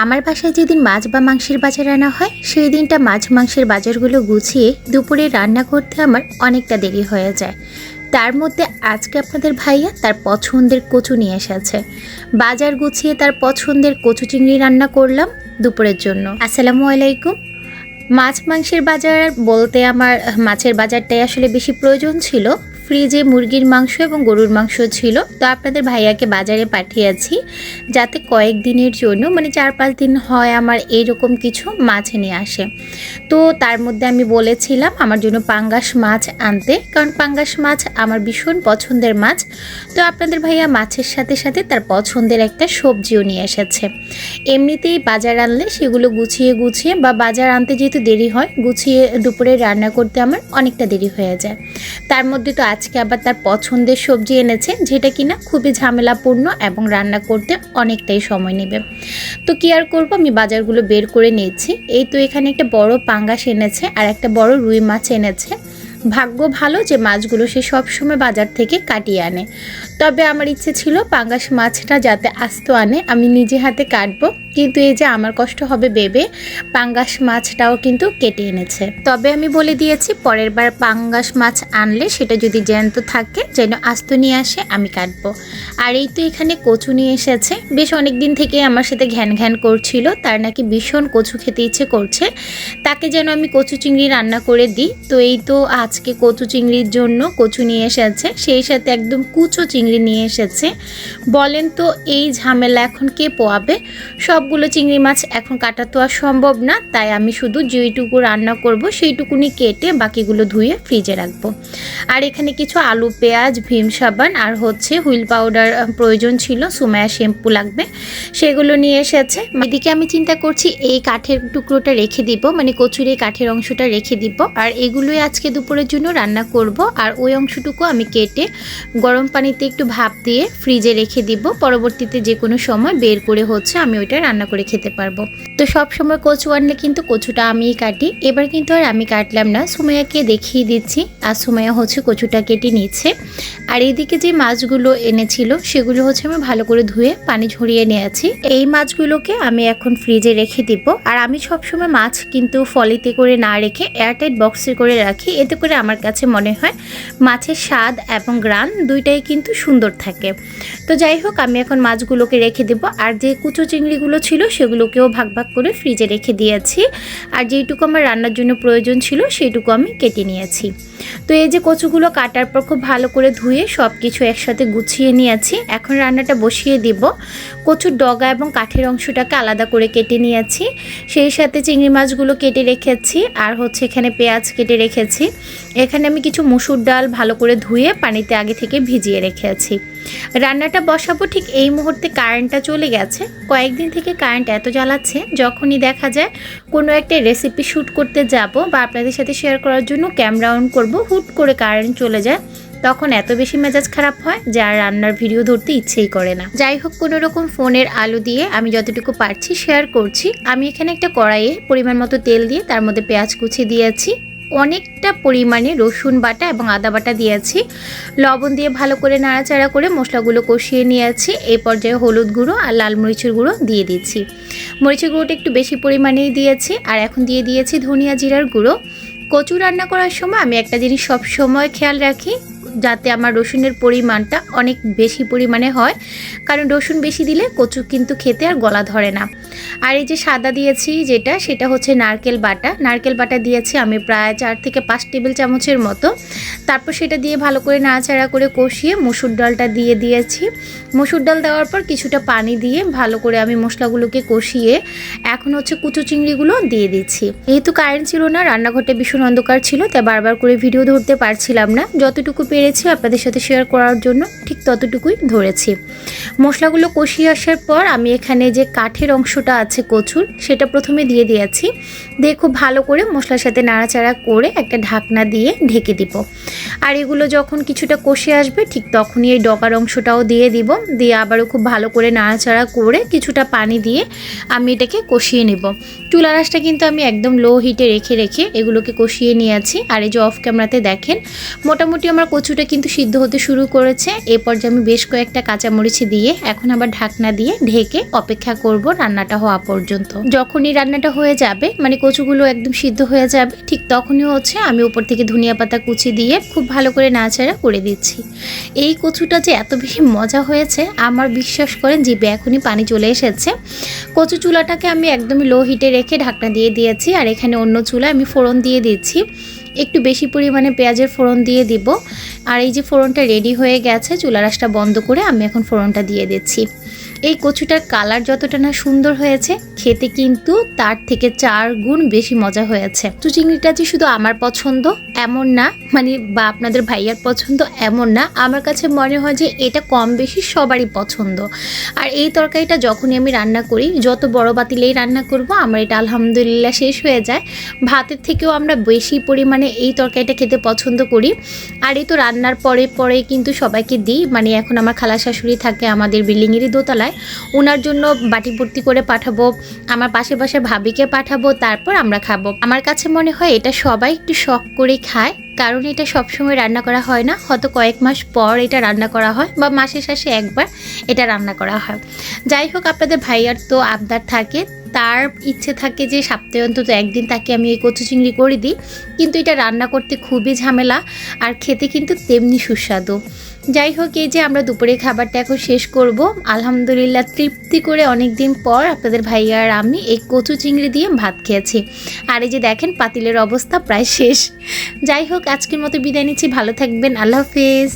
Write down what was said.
আমার বাসায় যেদিন মাছ বা মাংসের বাজার আনা হয় সেই দিনটা মাছ মাংসের বাজারগুলো গুছিয়ে দুপুরে রান্না করতে আমার অনেকটা দেরি হয়ে যায়। তার মধ্যে আজকে আপনাদের ভাইয়া তার পছন্দের কচু নিয়ে এসেছে। বাজার গুছিয়ে তার পছন্দের কচু চিংড়ি রান্না করলাম দুপুরের জন্য। আসসালামু আলাইকুম। মাছ মাংসের বাজার বলতে আমার মাছের বাজারটাই আসলে বেশি প্রয়োজন ছিল। ফ্রিজে মুরগির মাংস এবং গরুর মাংস ছিল, তো আপনাদের ভাইয়াকে বাজারে পাঠিয়েছি যাতে কয়েকদিনের জন্য মানে 4-5 দিন হয় আমার এইরকম কিছু মাছ নিয়ে আসে। তো তার মধ্যে আমি বলেছিলাম আমার জন্য পাঙ্গাস মাছ আনতে, কারণ পাঙ্গাস মাছ আমার ভীষণ পছন্দের মাছ। তো আপনাদের ভাইয়া মাছের সাথে সাথে তার পছন্দের একটা সবজিও নিয়ে এসেছে। এমনিতেই বাজার আনলে সেগুলো গুছিয়ে বা বাজার আনতে যেহেতু দেরি হয়, গুছিয়ে দুপুরে রান্না করতে আমার অনেকটা দেরি হয়ে যায়। তার মধ্যে তো আজকে আবার তার পছন্দের সবজি এনেছে, যেটা কিনা খুবই ঝামেলাপূর্ণ এবং রান্না করতে অনেকটাই সময় নেবে। তো কি আর করবো, আমি বাজারগুলো বের করে নিয়েছি। এই তো এখানে একটা বড় পাঙ্গাস এনেছে আর একটা বড় রুই মাছ এনেছে। ভাগ্য ভালো যে মাছগুলো সে সবসময় বাজার থেকে কাটিয়ে আনে। তবে আমার ইচ্ছে ছিল পাঙ্গাস মাছটা যাতে আস্ত আনে, আমি নিজে হাতে কাটবো, কিন্তু এই যে আমার কষ্ট হবে ভেবে পাঙ্গাস মাছটাও কিন্তু কেটে এনেছে। তবে আমি বলে দিয়েছি পরের বার পাঙ্গাস মাছ আনলে সেটা যদি জ্যান্ত থাকে যেন আস্ত নিয়ে আসে, আমি কাটবো। আর এই তো এখানে কচু নিয়ে এসেছে। বেশ অনেক দিন থেকে আমার সাথে ঘ্যান ঘ্যান করছিল, তার নাকি ভীষণ কচু খেতে ইচ্ছে করছে, তাকে যেন আমি কচু চিংড়ি রান্না করে দিই। তো এই তো আজকে কচু চিংড়ির জন্য কচু নিয়ে এসেছে, সেই সাথে একদম কুচো চিংড়ি নিয়ে এসেছে। বলেন তো এই ঝামেলা এখন কে পোয়াবে? সবগুলো চিংড়ি মাছ এখন কাটা তো আর সম্ভব না, তাই আমি শুধু যেইটুকু রান্না করব সেইটুকুনি কেটে বাকিগুলো ধুয়ে ফ্রিজে রাখবো। আর এখানে কিছু আলু, পেঁয়াজ, ভীম সাবান আর হচ্ছে হুইল পাউডার প্রয়োজন ছিল, সুমায়া শ্যাম্পু লাগবে, সেগুলো নিয়ে এসেছে। এদিকে আমি চিন্তা করছি এই কাঠের টুকরোটা রেখে দিব, মানে কচুর এই কাঠের অংশটা রেখে দিব, আর এগুলোই আজকে দুপুরের জন্য রান্না করব। আর ওই অংশটুকু আমি কেটে গরম পানিতে একটু ভাপ দিয়ে ফ্রিজে রেখে দিব, পরবর্তীতে যে কোনো সময় বের করে হচ্ছে আমি ওইটা রান্না করে খেতে পারবো। তো সব সময় কচু আনলে কিন্তু কচুটা আমিই কাটি, এবার কিন্তু আর আমি কাটলাম না, সুমাইয়াকে দেখিয়ে দিচ্ছি। আর সুমাইয়া হচ্ছে কচুটা কেটে নিচ্ছে। আর এইদিকে যে মাছগুলো এনেছিল সেগুলো হচ্ছে আমি ভালো করে ধুয়ে পানি ঝরিয়ে নিয়েছি। এই মাছগুলোকে আমি এখন ফ্রিজে রেখে দিব। আর আমি সবসময় মাছ কিন্তু ফলিতে করে না রেখে এয়ারটাইট বক্সে করে রাখি, এতে করে আমার কাছে মনে হয় মাছের স্বাদ এবং গ্রান দুইটাই কিন্তু সুন্দর থাকে। তো যাই হোক, আমি এখন মাছগুলোকে রেখে দেব। আর যে কুচো চিংড়িগুলো ছিল সেগুলোকেও ভাগ ভাগ করে ফ্রিজে রেখে দিয়েছি। আর যেইটুকু আমার রান্নার জন্য প্রয়োজন ছিল সেইটুকু আমি কেটে নিয়েছি। তো এই যে কচুগুলো কাটার পর খুব ভালো করে ধুয়ে সব কিছু একসাথে গুছিয়ে নিয়েছি। এখন রান্নাটা বসিয়ে দিব। কচুর ডগা এবং কাঠের অংশটাকে আলাদা করে কেটে নিয়েছি, সেই সাথে চিংড়ি মাছগুলো কেটে রেখেছি। আর হচ্ছে এখানে পেঁয়াজ কেটে রেখেছি। এখানে আমি কিছু মসুর ডাল ভালো করে ধুয়ে পানিতে আগে থেকে ভিজিয়ে রেখেছি। রান্নাটা বসাবো ঠিক এই মুহূর্তে কারেন্টটা চলে গেছে। কয়েকদিন থেকে কারেন্ট এত জ্বালাচ্ছে, যখনই দেখা যায় কোনো একটা রেসিপি শ্যুট করতে যাব বা আপনাদের সাথে শেয়ার করার জন্য ক্যামেরা অন করব, হুট করে কারেন্ট চলে যায়, তখন এত বেশি মেজাজ খারাপ হয় যে আর রান্নার ভিডিও ধরতে ইচ্ছেই করে না। যাই হোক, কোনো রকম ফোনের আলো দিয়ে আমি যতটুকু পারছি শেয়ার করছি। আমি এখানে একটা কড়াইয়ে পরিমাণ মতো তেল দিয়ে তার মধ্যে পেঁয়াজ কুচি দিয়েছি, অনেকটা পরিমাণে রসুন বাটা এবং আদা বাটা দিয়েছি, লবণ দিয়ে ভালো করে নাড়াচাড়া করে মশলাগুলো কষিয়ে নিয়েছি। এই পর্যায়ে হলুদ গুঁড়ো আর লাল মরিচের গুঁড়ো দিয়ে দিচ্ছি। মরিচের গুঁড়োটা একটু বেশি পরিমাণেই দিয়েছি। আর এখন দিয়ে দিয়েছি ধনিয়া জিরার গুঁড়ো। কচু রান্না করার সময় আমি একটা জিনিস সব সময় খেয়াল রাখি, যাতে আমার রসুনের পরিমাণটা অনেক বেশি পরিমাণে হয়, কারণ রসুন বেশি দিলে কচু কিন্তু খেতে আর গলা ধরে না। আর এই যে সাদা দিয়েছি সেটা হচ্ছে নারকেল বাটা দিয়েছি আমি প্রায় 4 থেকে 5 টেবিল চামচের মতো। তারপর সেটা দিয়ে ভালো করে নাড়াচাড়া করে কষিয়ে মসুর ডালটা দিয়ে দিয়েছি। মসুর ডাল দেওয়ার পর কিছুটা পানি দিয়ে ভালো করে আমি মশলাগুলোকে কষিয়ে এখন হচ্ছে কুচো চিংড়িগুলো দিয়ে দিচ্ছি। যেহেতু কারেন্ট ছিল না, রান্নাঘরটা ভীষণ অন্ধকার ছিল, তাই বারবার করে ভিডিও ধরতে পারছিলাম না। যতটুকু পেরেছি আপনাদের সাথে শেয়ার করার জন্য ঠিক ততটুকুই ধরেছি। মশলাগুলো কষিয়ে আসার পর আমি এখানে যে কাঠের অংশটা আছে কচুর, সেটা প্রথমে দিয়ে দিয়েছি। দিয়ে খুব ভালো করে মশলার সাথে নাড়াচাড়া করে একটা ঢাকনা দিয়ে ঢেকে দিব। আর এগুলো যখন কিছুটা কষে আসবে ঠিক তখনই এই ডগার অংশটাও দিয়ে দিব। দিয়ে আবারও খুব ভালো করে নাড়াচাড়া করে কিছুটা পানি দিয়ে আমি এটাকে কষিয়ে নেব। চুলার আঁচটা কিন্তু আমি একদম লো হিটে রেখে এগুলোকে কষিয়ে নিয়েছি। আর এই যে অফ ক্যামেরাতে দেখেন মোটামুটি আমার কচু কচুটা কিন্তু সিদ্ধ হতে শুরু করেছে। এই পর্যায়ে আমি বেশ কয়েকটা কাঁচামরিচ দিয়ে এখন আবার ঢাকনা দিয়ে ঢেকে অপেক্ষা করব রান্নাটা হওয়া পর্যন্ত। যখনই রান্নাটা হয়ে যাবে, মানে কচুগুলো একদম সিদ্ধ হয়ে যাবে, ঠিক তখনই হচ্ছে আমি উপর থেকে ধনিয়া পাতা কুচি দিয়ে খুব ভালো করে নাড়াচাড়া করে দিচ্ছি। এই কচুটা যে এত বেশি মজা হয়েছে, আমার বিশ্বাস করেন জিভে এখনই পানি চলে এসেছে। কচু চুলাটাকে আমি একদমই লো হিটে রেখে ঢাকনা দিয়ে দিয়েছি, আর এখানে অন্য চুলায় আমি ফোড়ন দিয়ে দিচ্ছি। একটু বেশি পরিমাণে পেঁয়াজের ফোড়ন দিয়ে দিব। আর এই যে ফোড়নটা রেডি হয়ে গেছে, চুলা রাসটা বন্ধ করে আমি এখন ফোড়নটা দিয়ে দিচ্ছি। এই কচুটার কালার যতটা না সুন্দর হয়েছে, খেতে কিন্তু তার থেকে 4 গুণ বেশি মজা হয়েছে। তো চিংড়িটা যে শুধু আমার পছন্দ এমন না, মানে বা আপনাদের ভাইয়ার পছন্দ এমন না, আমার কাছে মনে হয় যে এটা কম বেশি সবারই পছন্দ। আর এই তরকারিটা যখনই আমি রান্না করি, যত বড় পাতিলেই রান্না করব, আমার এটা আলহামদুলিল্লাহ শেষ হয়ে যায়। ভাতের থেকেও আমরা বেশি পরিমাণে এই তরকারিটা খেতে পছন্দ করি। আর এই তো রান্নার পরে কিন্তু সবাইকে দিই। মানে এখন আমার খালা শাশুড়ি থাকে আমাদের বিল্ডিংয়েরই দোতলায়, ওনার জন্য বাটি ভর্তি করে পাঠাবো, আমার পাশে ভাবিকে পাঠাবো, তারপর আমরা খাবো। আমার কাছে মনে হয় এটা সবাই একটু শখ করে খায়, কারণ এটা সবসময় রান্না করা হয় না, হয়তো কয়েক মাস পর এটা রান্না করা হয় বা মাসে শেষে একবার এটা রান্না করা হয়। যাই হোক, আপনাদের ভাইয়ার তো আবদার থাকে, তার ইচ্ছে থাকে যে সপ্তাহে অন্তত একদিন তাকে আমি এই কচু চিংড়ি করে দিই, কিন্তু এটা রান্না করতে খুবই ঝামেলা, আর খেতে কিন্তু তেমনি সুস্বাদু। যাই হোক, এই যে আমরা দুপুরে খাবারটা এখন শেষ করব। আলহামদুলিল্লাহ তৃপ্তি করে অনেক দিন পর আপনাদের ভাইয়া আর আমি এই কচু চিংড়ি দিয়ে ভাত খেয়েছি। আর এই যে দেখেন পাতিলের অবস্থা প্রায় শেষ। যাই হোক, আজকের মতো বিদায় নিচ্ছি, ভালো থাকবেন, আল্লাহ হাফেজ।